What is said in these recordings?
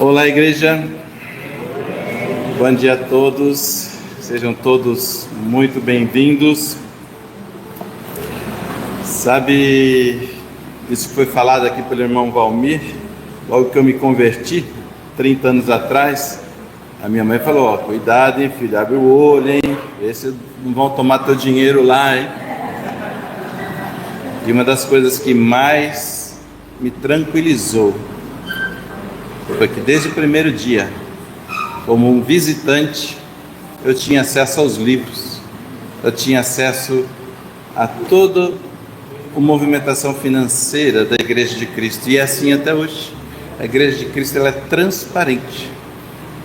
Olá, igreja. Bom dia a todos. Sejam todos muito bem-vindos. Sabe, isso foi falado aqui pelo irmão Valmir, logo que eu me converti, 30 anos atrás. A minha mãe falou: ó, cuidado, hein, filho, abre o olho, hein, vê se não vão tomar teu dinheiro lá, hein. E uma das coisas que mais me tranquilizou foi que desde o primeiro dia, como um visitante, eu tinha acesso aos livros, eu tinha acesso a toda a movimentação financeira da Igreja de Cristo, e é assim até hoje. A Igreja de Cristo, ela é transparente.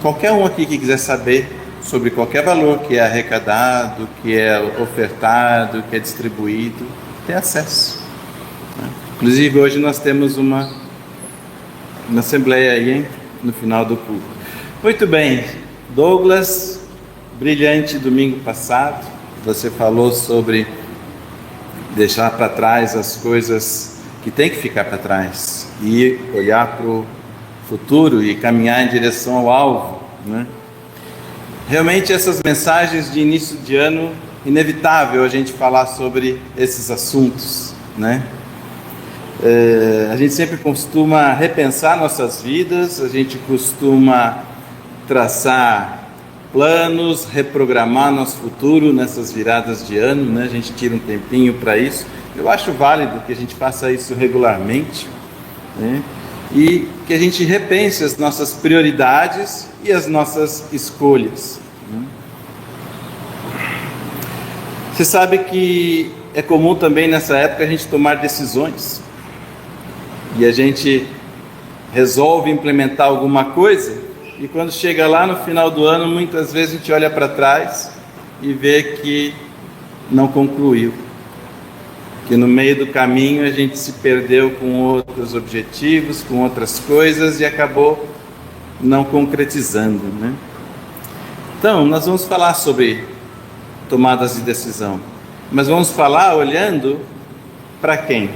Qualquer um aqui que quiser saber sobre qualquer valor que é arrecadado, que é ofertado, que é distribuído, tem acesso. Inclusive hoje nós temos uma assembleia aí, hein? No final do culto. Muito bem, Douglas, brilhante domingo passado, você falou sobre deixar para trás as coisas que tem que ficar para trás e olhar para o futuro e caminhar em direção ao alvo, né? Realmente essas mensagens de início de ano, inevitável a gente falar sobre esses assuntos, né? A gente sempre costuma repensar nossas vidas, a gente costuma traçar planos, reprogramar nosso futuro nessas viradas de ano, né? A gente tira um tempinho para isso. Eu acho válido que a gente faça isso regularmente, né? E que a gente repense as nossas prioridades e as nossas escolhas, né? Você sabe que é comum também nessa época a gente tomar decisões. E a gente resolve implementar alguma coisa, e quando chega lá no final do ano, muitas vezes a gente olha para trás e vê que não concluiu, que no meio do caminho a gente se perdeu com outros objetivos, com outras coisas, e acabou não concretizando, né? Então, nós vamos falar sobre tomadas de decisão, mas vamos falar olhando para quem?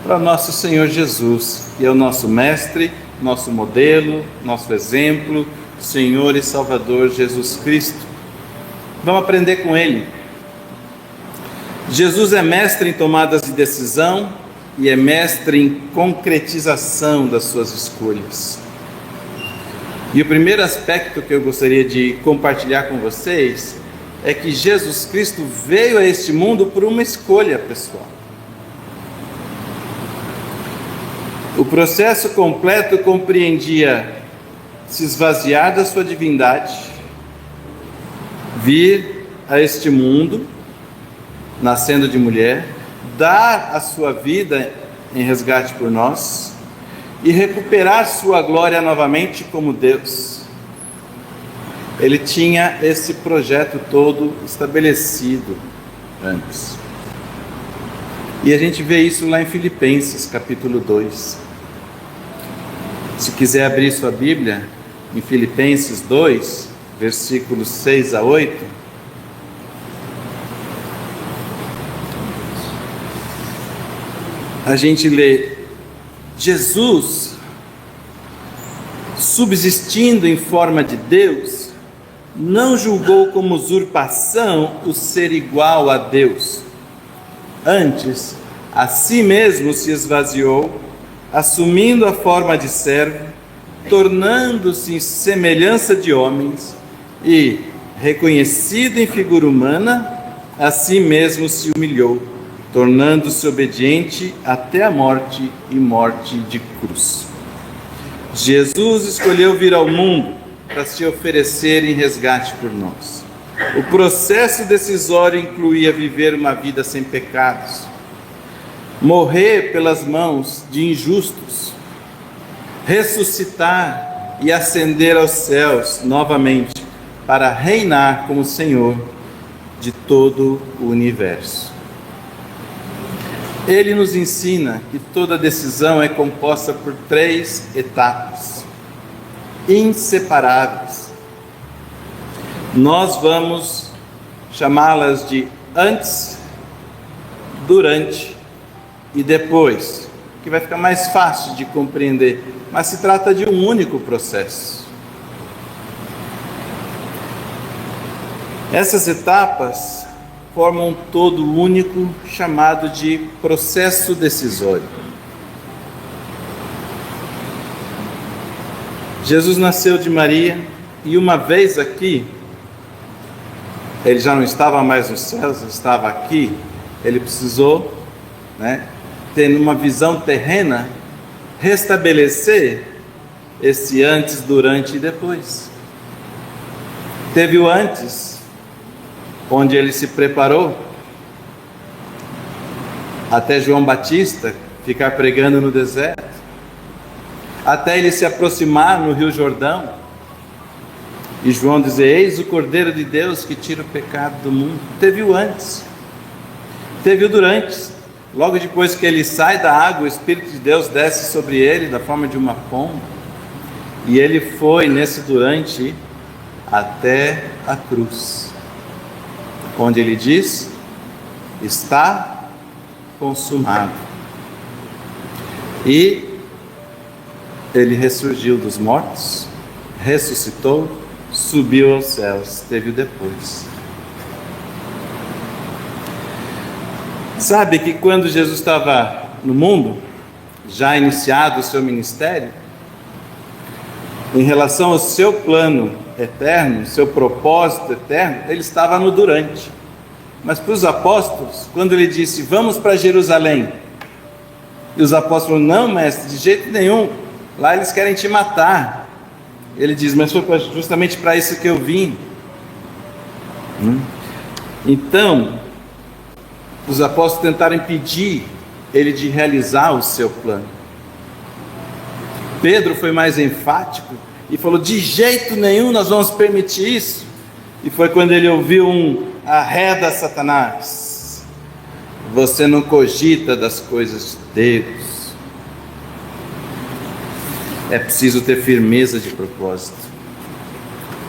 Para o nosso Senhor Jesus, que é o nosso mestre, nosso modelo, nosso exemplo, Senhor e Salvador Jesus Cristo. Vamos aprender com Ele. Jesus é mestre em tomadas de decisão e é mestre em concretização das suas escolhas. E o primeiro aspecto que eu gostaria de compartilhar com vocês é que Jesus Cristo veio a este mundo por uma escolha pessoal. O processo completo compreendia se esvaziar da sua divindade, vir a este mundo, nascendo de mulher, dar a sua vida em resgate por nós e recuperar sua glória novamente como Deus. Ele tinha esse projeto todo estabelecido antes. E a gente vê isso lá em Filipenses, capítulo 2. Se quiser abrir sua Bíblia, em Filipenses 2, versículos 6 a 8. A gente lê: Jesus, subsistindo em forma de Deus, não julgou como usurpação o ser igual a Deus. Antes, a si mesmo se esvaziou, assumindo a forma de servo, tornando-se em semelhança de homens e, reconhecido em figura humana, a si mesmo se humilhou, tornando-se obediente até a morte e morte de cruz. Jesus escolheu vir ao mundo para se oferecer em resgate por nós. O processo decisório incluía viver uma vida sem pecados, morrer pelas mãos de injustos, ressuscitar e ascender aos céus novamente para reinar como Senhor de todo o universo. Ele nos ensina que toda decisão é composta por 3 etapas inseparáveis. Nós vamos chamá-las de antes, durante e depois, que vai ficar mais fácil de compreender, mas se trata de um único processo. Essas etapas formam um todo único chamado de processo decisório. Jesus nasceu de Maria e uma vez aqui, ele já não estava mais nos céus, estava aqui, ele precisou, ter uma visão terrena, restabelecer esse antes, durante e depois. Teve o antes, onde ele se preparou, até João Batista ficar pregando no deserto, até ele se aproximar no Rio Jordão, e João dizer: eis o Cordeiro de Deus que tira o pecado do mundo. Teve o antes, teve o durante. Logo depois que ele sai da água, o Espírito de Deus desce sobre ele da forma de uma pomba, e ele foi nesse durante até a cruz, onde ele diz: está consumado. E ele ressurgiu dos mortos, ressuscitou, subiu aos céus. Teve o depois. Sabe que quando Jesus estava no mundo, já iniciado o seu ministério, em relação ao seu plano eterno, seu propósito eterno, ele estava no durante. Mas para os apóstolos, quando ele disse: vamos para Jerusalém, e os apóstolos: não, mestre, de jeito nenhum, lá eles querem te matar. Ele diz: mas foi justamente para isso que eu vim. Então, os apóstolos tentaram impedir ele de realizar o seu plano. Pedro foi mais enfático e falou: de jeito nenhum nós vamos permitir isso. E foi quando ele ouviu arreda, Satanás, você não cogita das coisas de Deus. É preciso ter firmeza de propósito,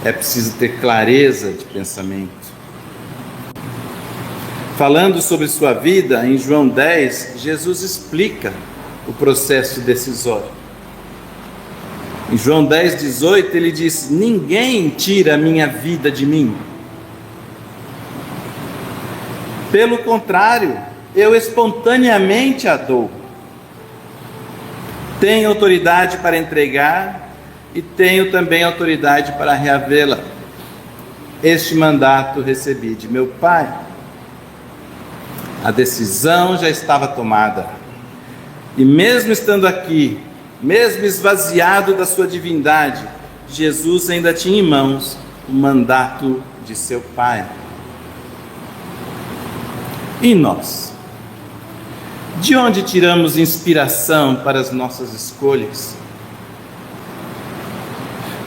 é preciso ter clareza de pensamento. Falando sobre sua vida, em João 10, Jesus explica o processo decisório. Em João 10, 18, ele diz: ninguém tira a minha vida de mim. Pelo contrário, eu espontaneamente a dou. Tenho autoridade para entregar e tenho também autoridade para reavê-la. Este mandato recebi de meu Pai. A decisão já estava tomada. E mesmo estando aqui, mesmo esvaziado da sua divindade, Jesus ainda tinha em mãos o mandato de seu Pai. E nós? De onde tiramos inspiração para as nossas escolhas?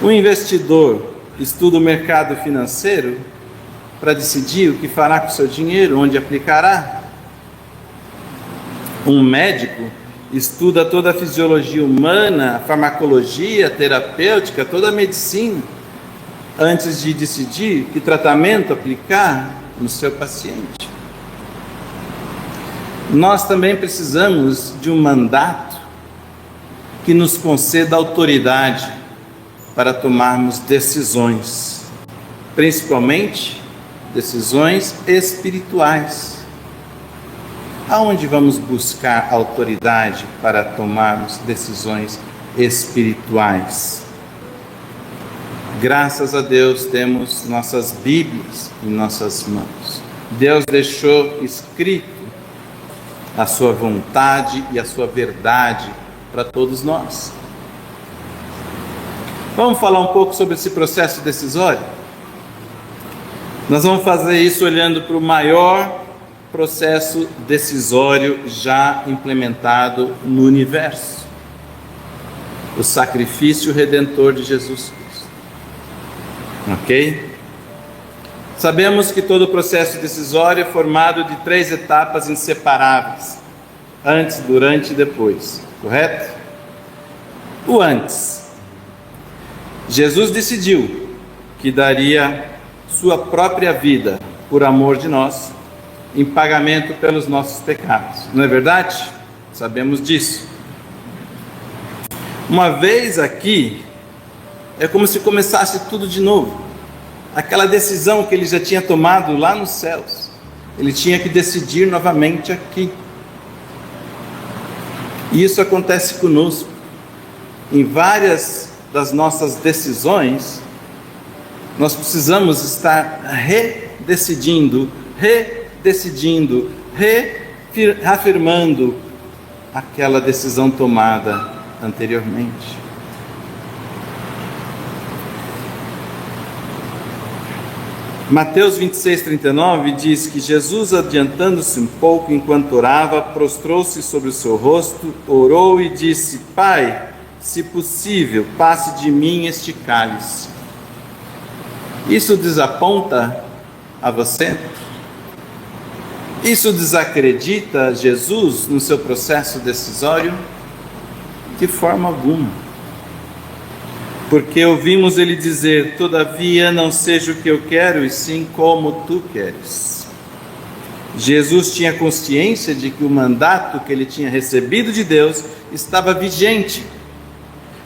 O investidor estuda o mercado financeiro para decidir o que fará com o seu dinheiro, onde aplicará. Um médico estuda toda a fisiologia humana, a farmacologia, a terapêutica, toda a medicina, antes de decidir que tratamento aplicar no seu paciente. Nós também precisamos de um mandato que nos conceda autoridade para tomarmos decisões, principalmente decisões espirituais. Aonde vamos buscar autoridade para tomarmos decisões espirituais? Graças a Deus temos nossas Bíblias em nossas mãos. Deus deixou escrito a sua vontade e a sua verdade para todos nós. Vamos falar um pouco sobre esse processo decisório? Nós vamos fazer isso olhando para o maior processo decisório já implementado no universo: o sacrifício redentor de Jesus Cristo. Ok? Sabemos que todo o processo decisório é formado de 3 etapas inseparáveis: antes, durante e depois. Correto? O antes. Jesus decidiu que daria sua própria vida por amor de nós, em pagamento pelos nossos pecados. Não é verdade? Sabemos disso. Uma vez aqui, é como se começasse tudo de novo. Aquela decisão que ele já tinha tomado lá nos céus, ele tinha que decidir novamente aqui. E isso acontece conosco. Em várias das nossas decisões, nós precisamos estar reafirmando aquela decisão tomada anteriormente. Mateus 26:39 diz que Jesus, adiantando-se um pouco enquanto orava, prostrou-se sobre o seu rosto, orou e disse: Pai, se possível, passe de mim este cálice. Isso desaponta a você? Isso desacredita Jesus no seu processo decisório? De forma alguma. Porque ouvimos ele dizer: todavia não seja o que eu quero, e sim como tu queres. Jesus tinha consciência de que o mandato que ele tinha recebido de Deus estava vigente.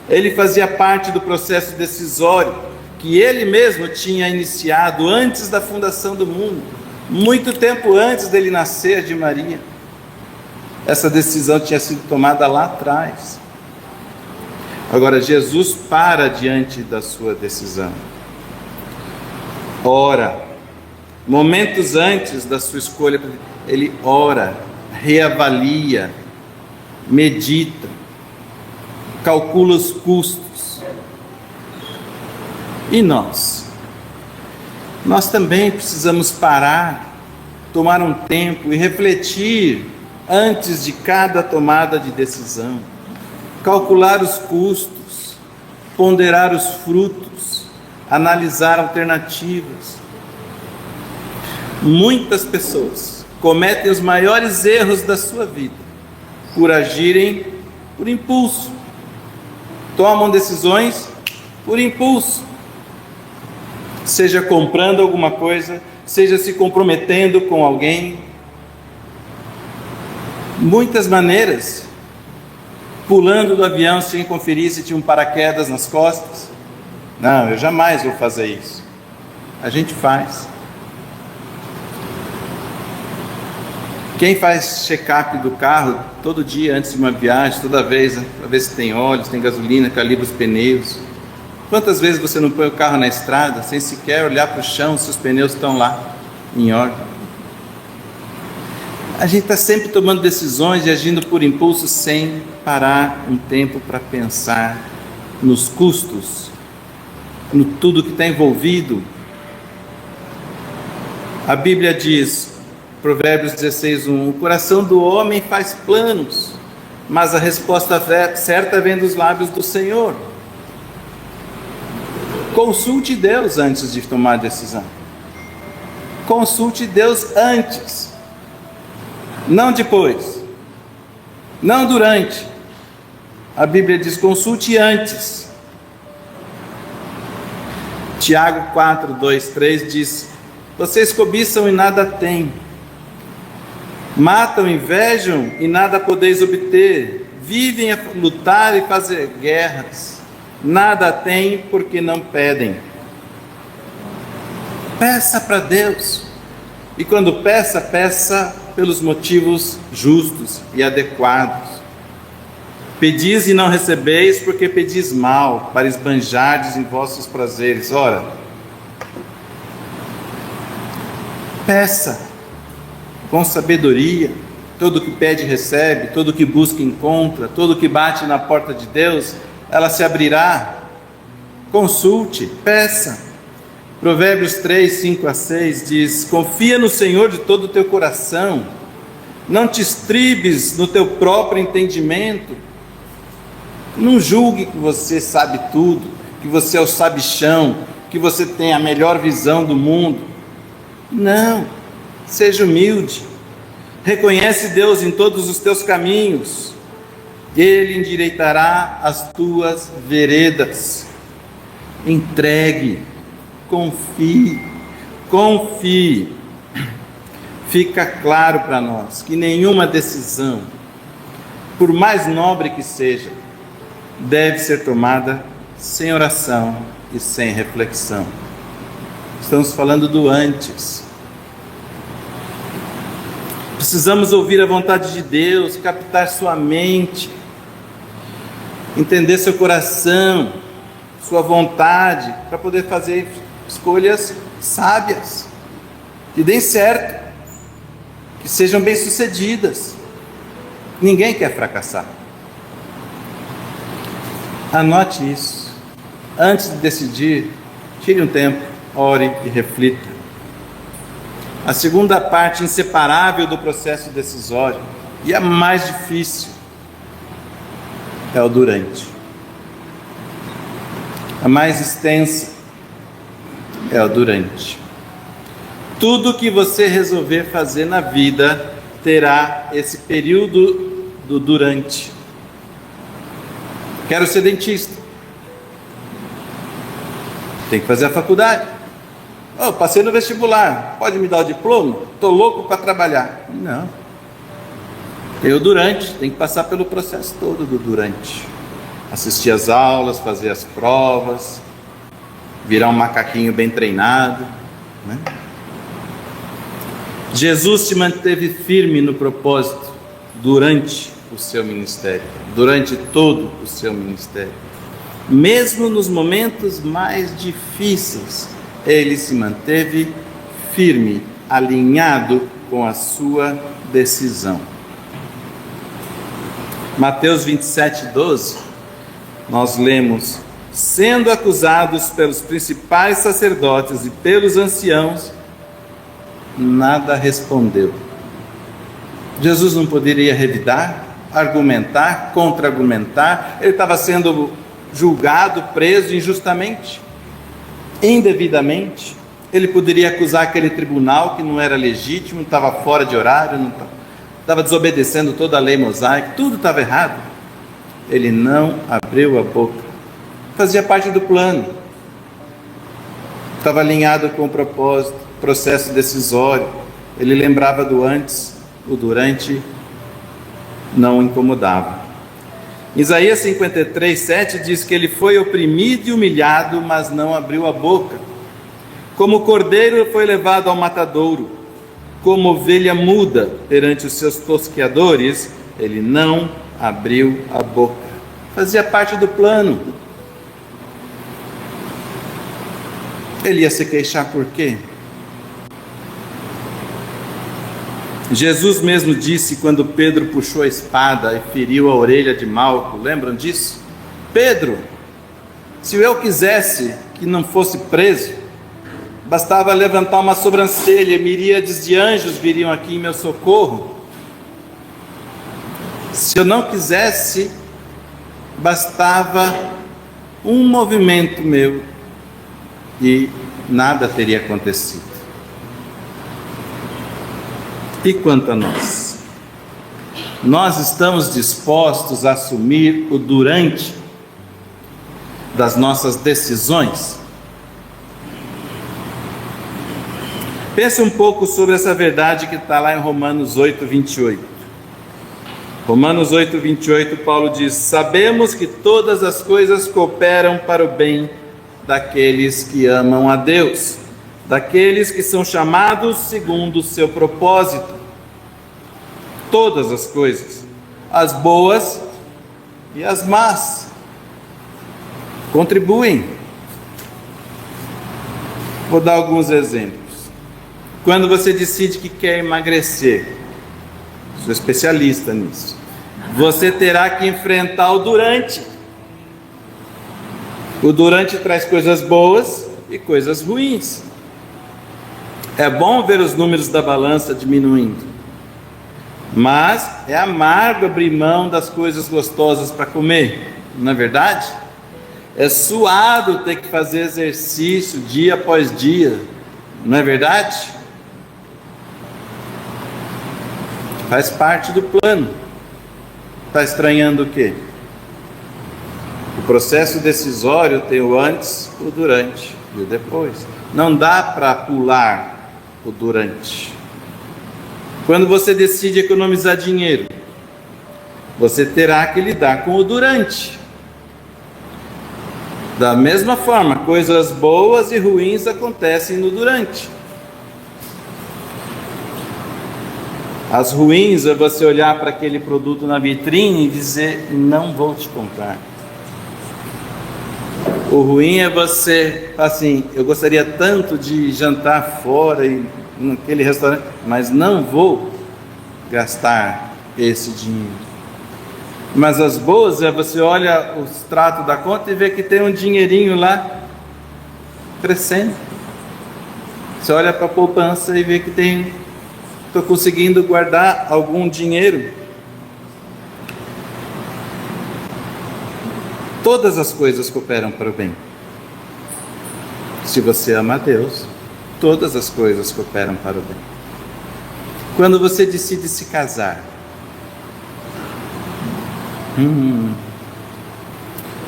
Ele fazia parte do processo decisório que ele mesmo tinha iniciado antes da fundação do mundo, muito tempo antes dele nascer de Maria. Essa decisão tinha sido tomada lá atrás. Agora, Jesus para diante da sua decisão. Ora, momentos antes da sua escolha, ele ora, reavalia, medita, calcula os custos. E nós? Nós também precisamos parar, tomar um tempo e refletir antes de cada tomada de decisão. Calcular os custos, ponderar os frutos, analisar alternativas. Muitas pessoas cometem os maiores erros da sua vida por agirem por impulso. Tomam decisões por impulso. Seja comprando alguma coisa, seja se comprometendo com alguém. Muitas maneiras. Pulando do avião sem conferir se tinha um paraquedas nas costas. Não, eu jamais vou fazer isso. A gente faz. Quem faz check-up do carro todo dia antes de uma viagem, toda vez, para ver se tem óleo, se tem gasolina, calibra os pneus. Quantas vezes você não põe o carro na estrada sem sequer olhar para o chão se os pneus estão lá em ordem? A gente está sempre tomando decisões e agindo por impulso sem parar um tempo para pensar nos custos, no tudo que está envolvido. A Bíblia diz, Provérbios 16:1, o coração do homem faz planos, mas a resposta certa vem dos lábios do Senhor. Consulte Deus antes de tomar a decisão. Consulte Deus antes. Não depois, não durante. A Bíblia diz: consulte antes. Tiago 4:2-3 diz: vocês cobiçam e nada têm, matam, invejam e nada podeis obter, vivem a lutar e fazer guerras, nada têm porque não pedem. Peça para Deus, e quando peça, peça pelos motivos justos e adequados. Pedis e não recebeis, porque pedis mal, para esbanjardes em vossos prazeres. Ora, peça com sabedoria. Todo que pede recebe, todo que busca encontra, todo que bate na porta de Deus, ela se abrirá. Consulte, peça. Provérbios 3:5-6 diz: confia no Senhor de todo o teu coração, não te estribes no teu próprio entendimento. Não julgue que você sabe tudo, que você é o sabichão, que você tem a melhor visão do mundo. Não, seja humilde, reconhece Deus em todos os teus caminhos, Ele endireitará as tuas veredas. Entregue, confie. Fica claro para nós que nenhuma decisão, por mais nobre que seja, deve ser tomada sem oração e sem reflexão. Estamos falando do antes. Precisamos ouvir a vontade de Deus, captar sua mente, entender seu coração, sua vontade, para poder fazer escolhas sábias, que deem certo, que sejam bem-sucedidas. Ninguém quer fracassar. Anote isso. Antes de decidir, tire um tempo, ore e reflita. A segunda parte inseparável do processo decisório, e a mais difícil, é o durante. A mais extensa é o durante. Tudo que você resolver fazer na vida terá esse período do durante. Quero ser dentista. Tem que fazer a faculdade. Passei no vestibular. Pode me dar o diploma? Estou louco para trabalhar. Não. Tem o durante. Tem que passar pelo processo todo do durante. Assistir às aulas, fazer as provas, virar um macaquinho bem treinado, né? Jesus se manteve firme no propósito durante o seu ministério, durante todo o seu ministério. Mesmo nos momentos mais difíceis, ele se manteve firme, alinhado com a sua decisão. Mateus 27:12, nós lemos: sendo acusados pelos principais sacerdotes e pelos anciãos, nada respondeu. Jesus não poderia revidar, argumentar, contra-argumentar. Ele estava sendo julgado, preso injustamente, indevidamente. Ele poderia acusar aquele tribunal que não era legítimo, estava fora de horário, estava desobedecendo toda a lei mosaica, tudo estava errado. Ele não abriu a boca. Fazia parte do plano. Estava alinhado com o propósito, processo decisório. Ele lembrava do antes, o durante não o incomodava. Isaías 53:7 diz que ele foi oprimido e humilhado, mas não abriu a boca. Como cordeiro foi levado ao matadouro, como ovelha muda perante os seus tosqueadores, ele não abriu a boca. Fazia parte do plano. Ele ia se queixar por quê? Jesus mesmo disse quando Pedro puxou a espada e feriu a orelha de Malco, lembram disso? Pedro, se eu quisesse que não fosse preso, bastava levantar uma sobrancelha e miríades de anjos viriam aqui em meu socorro. Se eu não quisesse, bastava um movimento meu e nada teria acontecido. E quanto a nós? Nós estamos dispostos a assumir o durante das nossas decisões? Pense um pouco sobre essa verdade que está lá em Romanos 8:28. Romanos 8:28, Paulo diz: sabemos que todas as coisas cooperam para o bem daqueles que amam a Deus, daqueles que são chamados segundo o seu propósito. Todas as coisas, as boas e as más, contribuem. Vou dar alguns exemplos. Quando você decide que quer emagrecer, sou especialista nisso, você terá que enfrentar o durante. O durante traz coisas boas e coisas ruins. É bom ver os números da balança diminuindo, mas é amargo abrir mão das coisas gostosas para comer, não é verdade? É suado ter que fazer exercício dia após dia, não é verdade? Faz parte do plano. Está estranhando o quê? O processo decisório tem o antes, o durante e o depois. Não dá para pular o durante. Quando você decide economizar dinheiro, você terá que lidar com o durante. Da mesma forma, coisas boas e ruins acontecem no durante. As ruins é você olhar para aquele produto na vitrine e dizer: não vou te comprar. O ruim é você, assim, eu gostaria tanto de jantar fora e naquele restaurante, mas não vou gastar esse dinheiro. Mas as boas é você olha o extrato da conta e vê que tem um dinheirinho lá crescendo. Você olha para a poupança e vê que estou conseguindo guardar algum dinheiro. Todas as coisas cooperam para o bem. Se você ama a Deus, todas as coisas cooperam para o bem. Quando você decide se casar,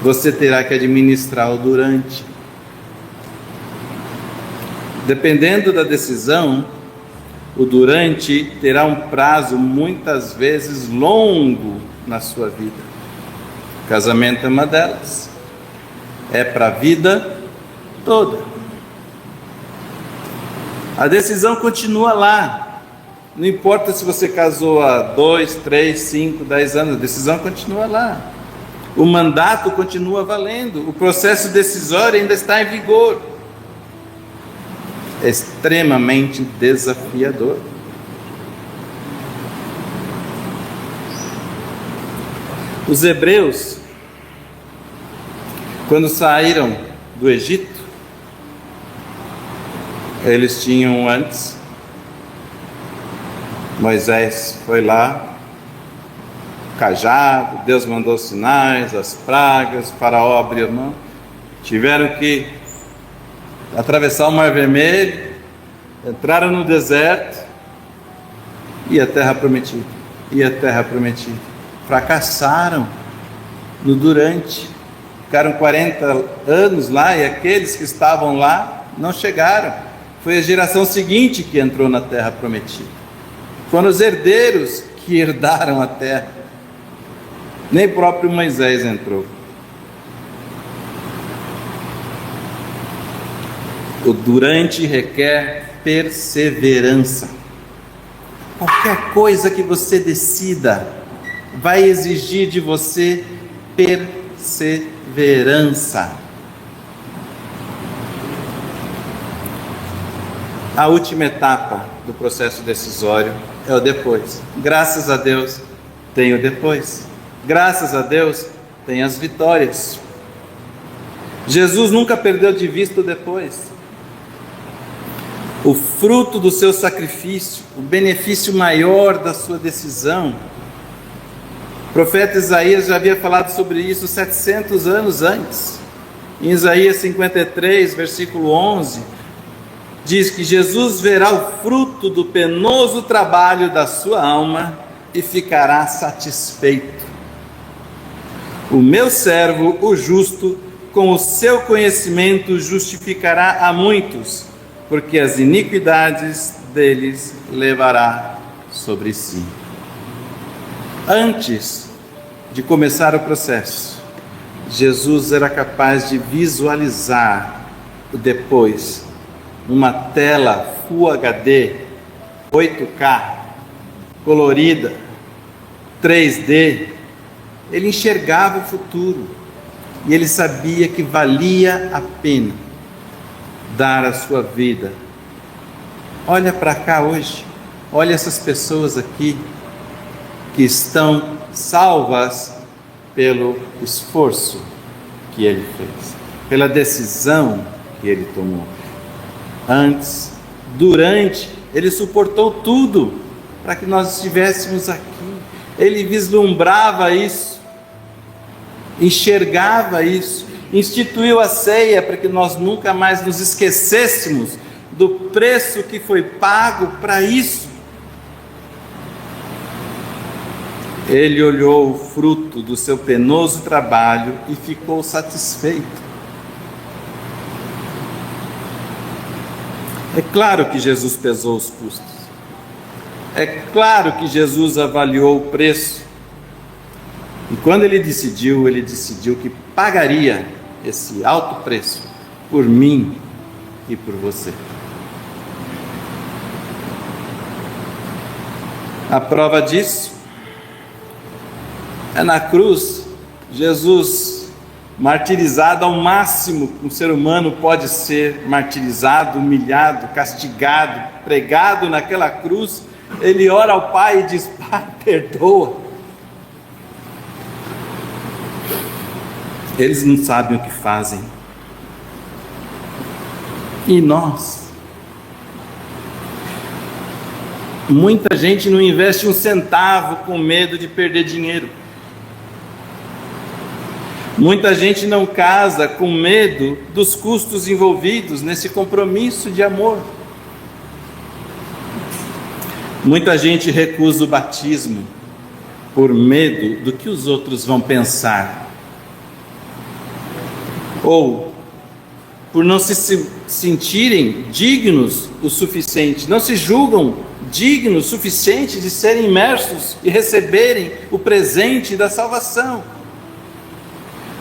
você terá que administrar o durante. Dependendo da decisão, o durante terá um prazo muitas vezes longo na sua vida. O casamento é uma delas. É para a vida toda. A decisão continua lá. Não importa se você casou há 2, 3, 5, 10 anos, a decisão continua lá. O mandato continua valendo. O processo decisório ainda está em vigor. É extremamente desafiador. Os hebreus, quando saíram do Egito, eles tinham antes, Moisés foi lá, cajado, Deus mandou sinais, as pragas, Faraó abriu a mão, tiveram que atravessar o Mar Vermelho, entraram no deserto, e a terra prometida, fracassaram no durante, ficaram 40 anos lá, e aqueles que estavam lá não chegaram. Foi a geração seguinte que entrou na terra prometida. Foram os herdeiros que herdaram a terra. Nem próprio Moisés entrou. O durante requer perseverança. Qualquer coisa que você decida vai exigir de você perseverança. A última etapa do processo decisório é o depois. Graças a Deus tem o depois. Graças a Deus tem as vitórias. Jesus nunca perdeu de vista o depois. O fruto do seu sacrifício, o benefício maior da sua decisão. O profeta Isaías já havia falado sobre isso 700 anos antes. Em Isaías 53, versículo 11, diz que Jesus verá o fruto do penoso trabalho da sua alma e ficará satisfeito. O meu servo, o justo, com o seu conhecimento justificará a muitos, porque as iniquidades deles levará sobre si. Antes de começar o processo, Jesus era capaz de visualizar o depois, numa tela Full HD, 8K, colorida, 3D. Ele enxergava o futuro e ele sabia que valia a pena dar a sua vida. Olha para cá hoje, olha essas pessoas aqui que estão salvas pelo esforço que ele fez, pela decisão que ele tomou. Antes, durante, ele suportou tudo para que nós estivéssemos aqui. Ele vislumbrava isso, enxergava isso, instituiu a ceia para que nós nunca mais nos esquecêssemos do preço que foi pago para isso. Ele olhou o fruto do seu penoso trabalho e ficou satisfeito. É claro que Jesus pesou os custos. É claro que Jesus avaliou o preço. E quando ele decidiu que pagaria esse alto preço por mim e por você. A prova disso é na cruz, Jesus martirizado ao máximo que um ser humano pode ser martirizado, humilhado, castigado, pregado naquela cruz. Ele ora ao Pai e diz: Pai, perdoa. Eles não sabem o que fazem. E nós? Muita gente não investe um centavo com medo de perder dinheiro. Muita gente não casa com medo dos custos envolvidos nesse compromisso de amor. Muita gente recusa o batismo por medo do que os outros vão pensar, ou por não se sentirem dignos o suficiente, não se julgam dignos o suficiente de serem imersos e receberem o presente da salvação.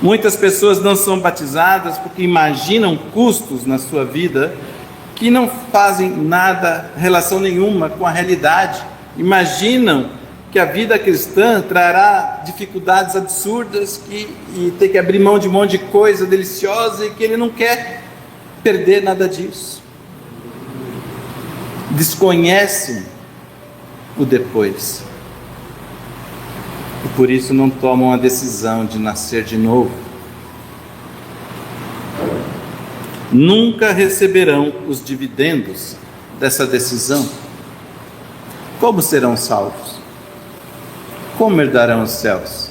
Muitas pessoas não são batizadas porque imaginam custos na sua vida que não fazem nada, relação nenhuma com a realidade. Imaginam que a vida cristã trará dificuldades absurdas e ter que abrir mão de um monte de coisa deliciosa, e que ele não quer perder nada disso. Desconhecem o depois. E por isso não tomam a decisão de nascer de novo. Nunca receberão os dividendos dessa decisão. Como serão salvos? Como herdarão os céus?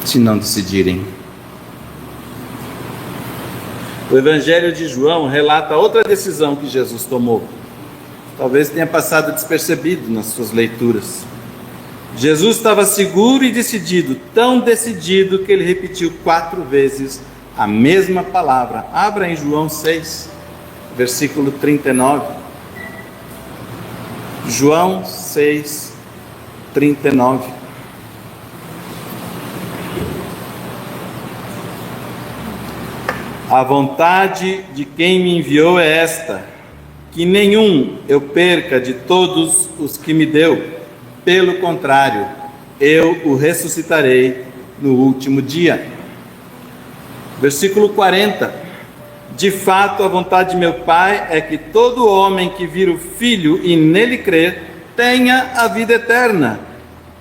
Se não decidirem. O Evangelho de João relata outra decisão que Jesus tomou. Talvez tenha passado despercebido nas suas leituras. Jesus estava seguro e decidido, tão decidido que ele repetiu 4 vezes a mesma palavra. Abra em João 6, versículo 39. João 6, 39. A vontade de quem me enviou é esta: que nenhum eu perca de todos os que me deu. Pelo contrário, eu o ressuscitarei no último dia. Versículo 40. De fato, a vontade de meu Pai é que todo homem que vir o Filho e nele crer, tenha a vida eterna,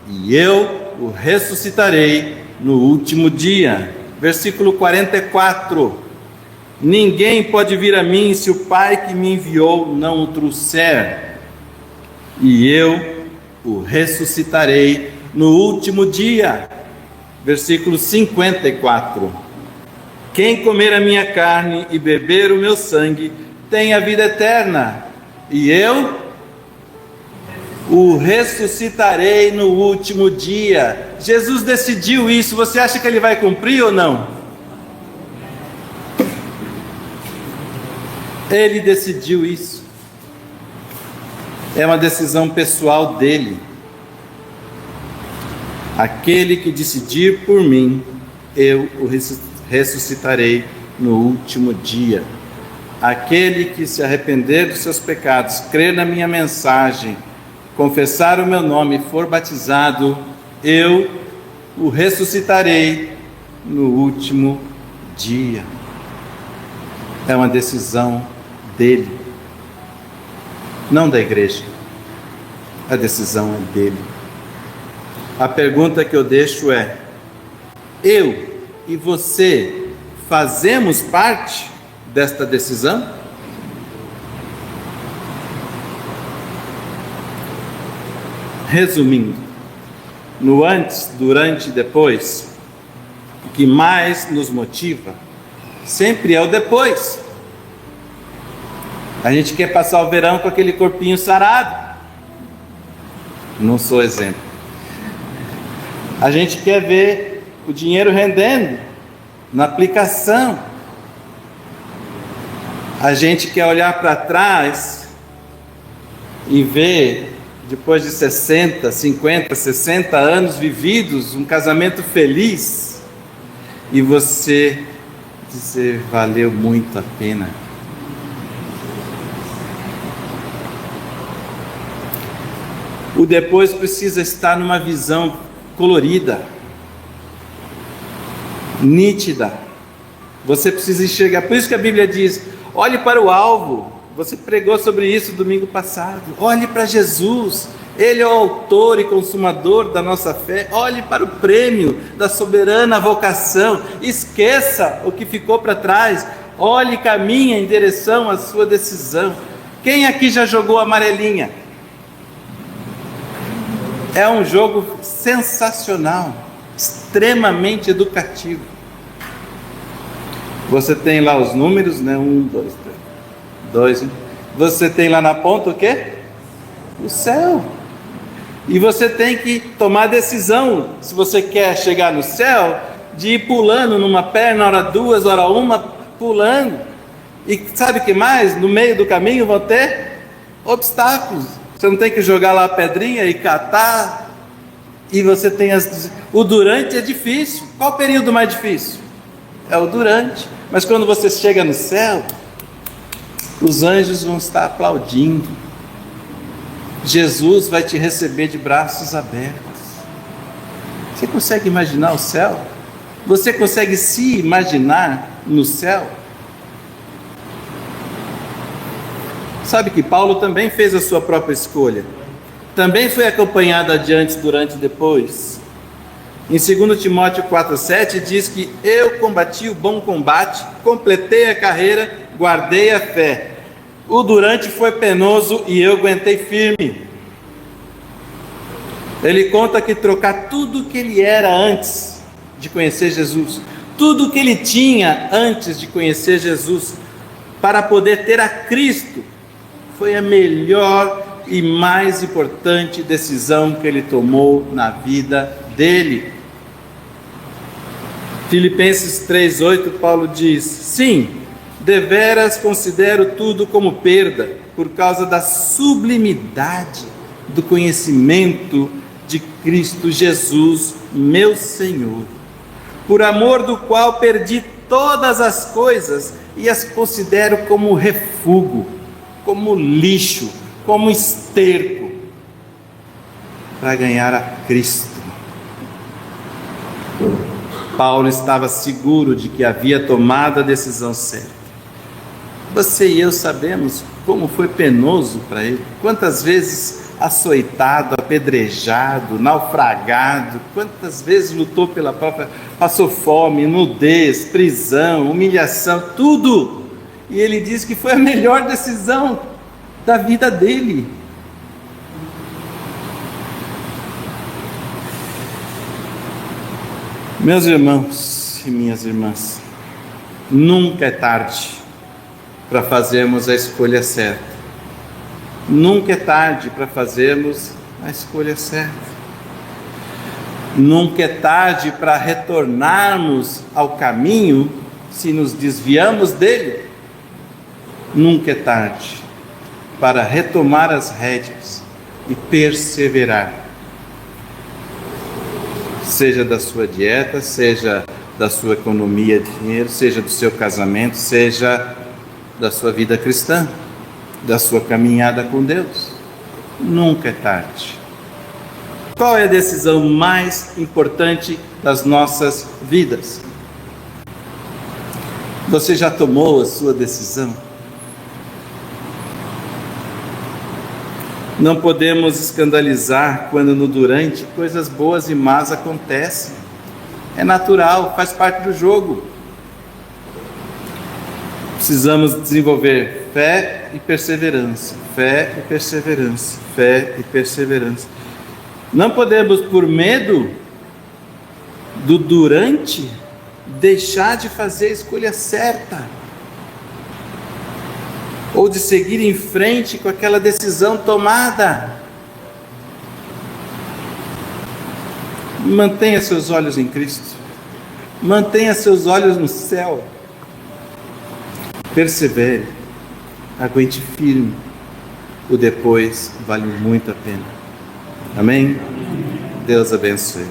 e eu o ressuscitarei no último dia. Versículo 44. Ninguém pode vir a mim se o Pai que me enviou não o trouxer, e eu o ressuscitarei no último dia. Versículo 54. Quem comer a minha carne e beber o meu sangue tem a vida eterna, e eu o ressuscitarei no último dia. Jesus decidiu isso. Você acha que ele vai cumprir ou não? Ele decidiu isso. É uma decisão pessoal dele. Aquele que decidir por mim, eu o ressuscitarei no último dia. Aquele que se arrepender dos seus pecados, crer na minha mensagem, confessar o meu nome e for batizado, eu o ressuscitarei no último dia. É uma decisão dele, não da igreja. A decisão é dele. A pergunta que eu deixo é: eu e você fazemos parte desta decisão? Resumindo, no antes, durante e depois, o que mais nos motiva sempre é o depois. A gente quer passar o verão com aquele corpinho sarado. Não sou exemplo. A gente quer ver o dinheiro rendendo na aplicação. A gente quer olhar para trás e ver, depois de 60, 50, 60 anos vividos, um casamento feliz. e você dizer: valeu muito a pena. O depois precisa estar numa visão colorida, nítida. Você precisa enxergar. Por isso que a Bíblia diz: olhe para o alvo. Você pregou sobre isso domingo passado. Olhe para Jesus. Ele é o autor e consumador da nossa fé. Olhe para o prêmio da soberana vocação. Esqueça o que ficou para trás. Olhe e caminhe em direção à sua decisão. Quem aqui já jogou amarelinha? É um jogo sensacional, extremamente educativo. Você tem lá os números, né? 1, 2, 3, 2. Você tem lá na ponta o quê? O céu. E você tem que tomar a decisão, se você quer chegar no céu, de ir pulando numa perna, hora duas, hora uma, pulando. E sabe o que mais? No meio do caminho vão ter obstáculos. Você não tem que jogar lá a pedrinha e catar. E você tem o durante é difícil. Qual o período mais difícil? É o durante. Mas quando você chega no céu, os anjos vão estar aplaudindo. Jesus vai te receber de braços abertos. Você consegue imaginar o céu? Você consegue se imaginar no céu? Sabe que Paulo também fez a sua própria escolha. Também foi acompanhado adiante, durante e depois. Em 2 Timóteo 4,7 diz que eu combati o bom combate, completei a carreira, guardei a fé. O durante foi penoso e eu aguentei firme. Ele conta que trocar tudo que ele era antes de conhecer Jesus, tudo que ele tinha antes de conhecer Jesus, para poder ter a Cristo, foi a melhor e mais importante decisão que ele tomou na vida dele. Filipenses 3,8, Paulo diz: sim, deveras considero tudo como perda, por causa da sublimidade do conhecimento de Cristo Jesus, meu Senhor, por amor do qual perdi todas as coisas e as considero como refúgio, como lixo, como esterco, para ganhar a Cristo. Paulo estava seguro de que havia tomado a decisão certa. Você e eu sabemos como foi penoso para ele, quantas vezes açoitado, apedrejado, naufragado, quantas vezes lutou pela própria, passou fome, nudez, prisão, humilhação, tudo. E ele diz que foi a melhor decisão da vida dele. Meus irmãos e minhas irmãs, nunca é tarde para fazermos a escolha certa. Nunca é tarde para fazermos a escolha certa. Nunca é tarde para retornarmos ao caminho se nos desviamos dele. Nunca é tarde para retomar as rédeas e perseverar. Seja da sua dieta, seja da sua economia de dinheiro, seja do seu casamento, seja da sua vida cristã, da sua caminhada com Deus. Nunca é tarde. Qual é a decisão mais importante das nossas vidas? Você já tomou a sua decisão? Não podemos escandalizar quando no durante coisas boas e más acontecem. É natural, faz parte do jogo. Precisamos desenvolver fé e perseverança, fé e perseverança, fé e perseverança. Não podemos, por medo do durante, deixar de fazer a escolha certa, ou de seguir em frente com aquela decisão tomada. Mantenha seus olhos em Cristo, mantenha seus olhos no céu, persevere, aguente firme, o depois vale muito a pena. Amém? Deus abençoe.